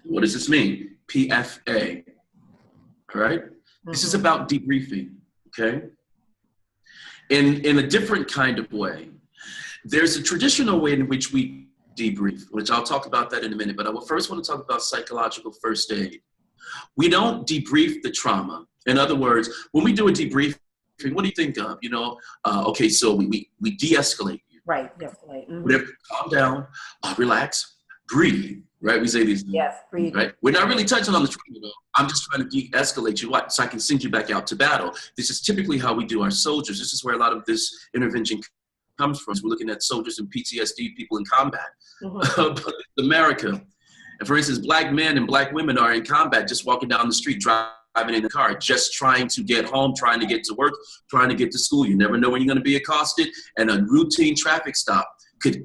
What does this mean? PFA. All right? This is about debriefing, okay? In a different kind of way. There's a traditional way in which we debrief, which I'll talk about that in a minute, but I will first want to talk about psychological first aid. We don't debrief the trauma. In other words, when we do a debriefing, what do you think of? You know, okay, so we de-escalate. Right, de-escalate. Whatever, calm down, relax, breathe, right? We say these things. Yes, breathe. Right? We're not really touching on the trauma, though. I'm just trying to de-escalate you so I can send you back out to battle. This is typically how we do our soldiers. This is where a lot of this intervention comes from. So we're looking at soldiers and PTSD, people in combat. But in America, and for instance, black men and black women are in combat, just walking down the street, driving in the car, just trying to get home, trying to get to work, trying to get to school. You never know when you're going to be accosted, and a routine traffic stop could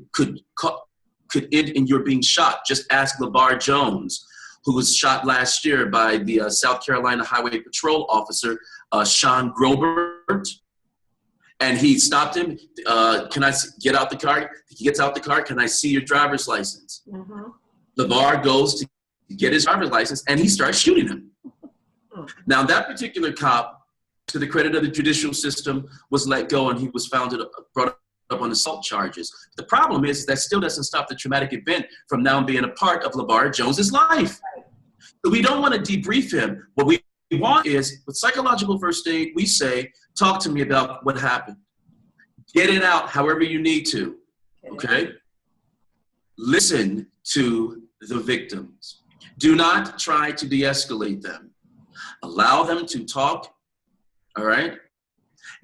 end in your being shot. Just ask LeVar Jones, who was shot last year by the South Carolina Highway Patrol officer, Sean Grobert. And he stopped him. Can I get out the car? He gets out the car. Can I see your driver's license? LeVar goes to get his driver's license, and he starts shooting him. Now, that particular cop, to the credit of the judicial system, was let go, and he was brought up on assault charges. The problem is that still doesn't stop the traumatic event from now being a part of LeVar Jones's life. So we don't want to debrief him. What we want is, with psychological first aid, we say, talk to me about what happened. Get it out however you need to, okay? Listen to the victims. Do not try to de-escalate them. Allow them to talk, all right?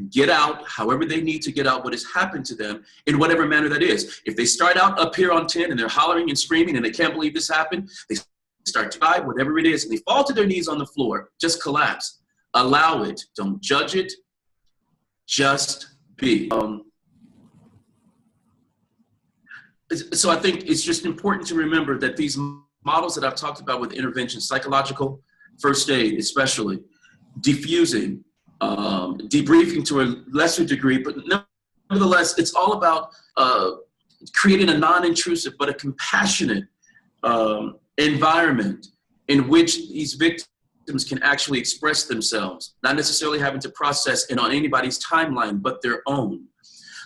Get out however they need to get out what has happened to them in whatever manner that is. If they start out up here on 10 and they're hollering and screaming and they can't believe this happened, they start to cry, whatever it is, and they fall to their knees on the floor. Just collapse. Allow it. Don't judge it. Just be. So I think it's just important to remember that these models that I've talked about with intervention, psychological first aid especially, diffusing, debriefing to a lesser degree, but nevertheless, it's all about creating a non-intrusive but a compassionate environment in which these victims can actually express themselves, not necessarily having to process it on anybody's timeline but their own.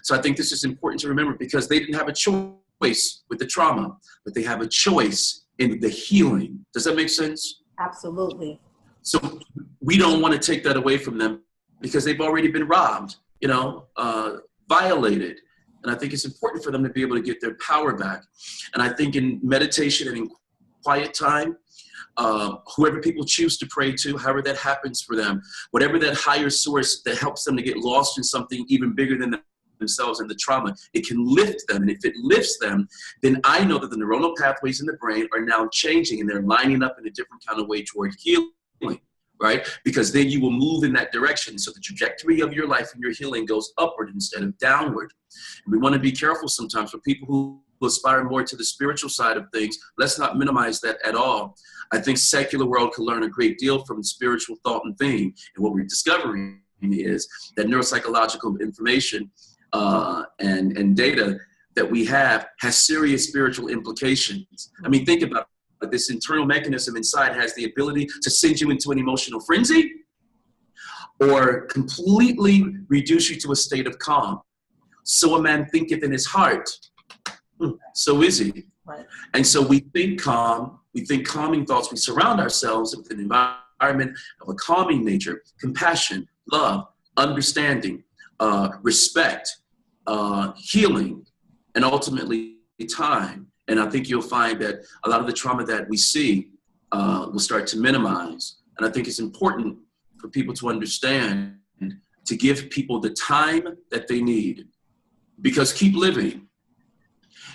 So I think this is important to remember because they didn't have a choice with the trauma, but they have a choice in the healing. Does that make sense? Absolutely. So we don't want to take that away from them because they've already been robbed, violated. And I think it's important for them to be able to get their power back. And I think in meditation and in quiet time, whoever people choose to pray to, however that happens for them, whatever that higher source that helps them to get lost in something even bigger than themselves and the trauma, it can lift them. And if it lifts them, then I know that the neuronal pathways in the brain are now changing and they're lining up in a different kind of way toward healing, right? Because then you will move in that direction. So the trajectory of your life and your healing goes upward instead of downward. And we want to be careful sometimes for people who aspire more to the spiritual side of things. Let's not minimize that at all. I think secular world can learn a great deal from spiritual thought and theme. And what we're discovering is that neuropsychological information and data that we have has serious spiritual implications. I mean, think about it. This internal mechanism inside has the ability to send you into an emotional frenzy or completely reduce you to a state of calm. So a man thinketh in his heart, so is he. Right. And so we think calm, we think calming thoughts, we surround ourselves with an environment of a calming nature, compassion, love, understanding, respect, healing, and ultimately time. And I think you'll find that a lot of the trauma that we see will start to minimize. And I think it's important for people to understand, to give people the time that they need. Because keep living,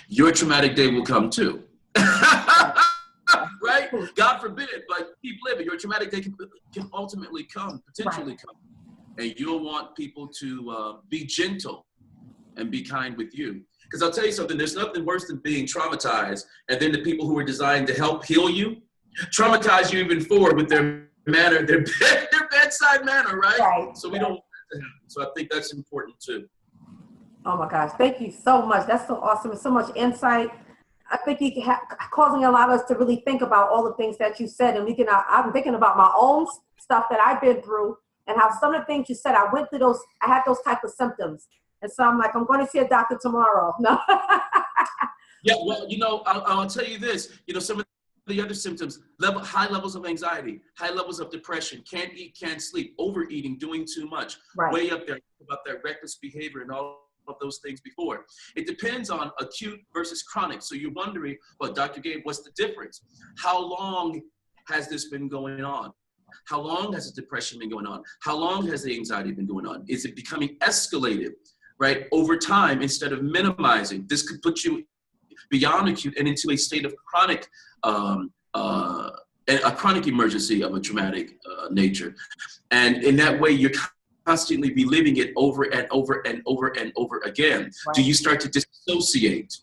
your traumatic day will come too. Right? God forbid, but keep living. Your traumatic day can ultimately come, potentially come. And you'll want people to be gentle and be kind with you. Because I'll tell you something, there's nothing worse than being traumatized and then the people who are designed to help heal you traumatize you even forward with their manner, their bedside manner, right? So we don't want that to happen. So I think that's important too. Oh my gosh, thank you so much. That's so awesome. So much insight. I think you causing a lot of us to really think about all the things that you said, and I'm thinking about my own stuff that I've been through, and how some of the things you said, I went through those. I had those type of symptoms, and so I'm like, I'm going to see a doctor tomorrow. No. Yeah, well, I'll tell you this. Some of the other symptoms: high levels of anxiety, high levels of depression, can't eat, can't sleep, overeating, doing too much, right. Way up there about that reckless behavior and all of those things before. It depends on acute versus chronic. So you're wondering, well, Dr. Gabe, what's the difference? How long has this been going on? How long has the depression been going on? How long has the anxiety been going on? Is it becoming escalated, right, over time instead of minimizing? This could put you beyond acute and into a state of chronic, a chronic emergency of a traumatic nature. And in that way, you're constantly reliving it over and over and over and over again. Right. Do you start to dissociate?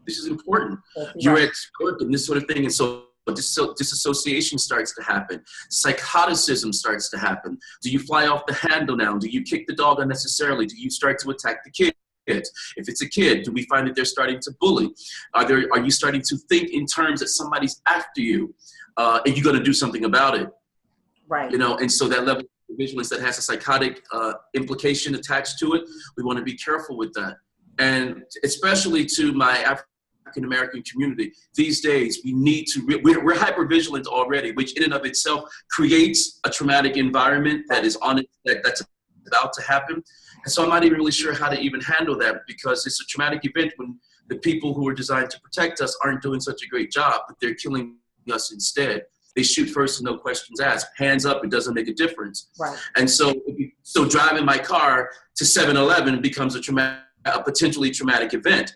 This is important. You're at work and this sort of thing, and so disassociation starts to happen. Psychoticism starts to happen. Do you fly off the handle now? Do you kick the dog unnecessarily? Do you start to attack the kid? If it's a kid, do we find that they're starting to bully? Are you starting to think in terms that somebody's after you, and you're going to do something about it? Right. And so that level of vigilance that has a psychotic implication attached to it, we want to be careful with that. And especially to my African-American community, these days we need to, we're hypervigilant already, which in and of itself creates a traumatic environment that is on it, that's about to happen. And so I'm not even really sure how to even handle that, because it's a traumatic event when the people who are designed to protect us aren't doing such a great job, but they're killing us instead. They shoot first and no questions asked. Hands up, it doesn't make a difference. Right. And so driving my car to 7-Eleven becomes a potentially traumatic event.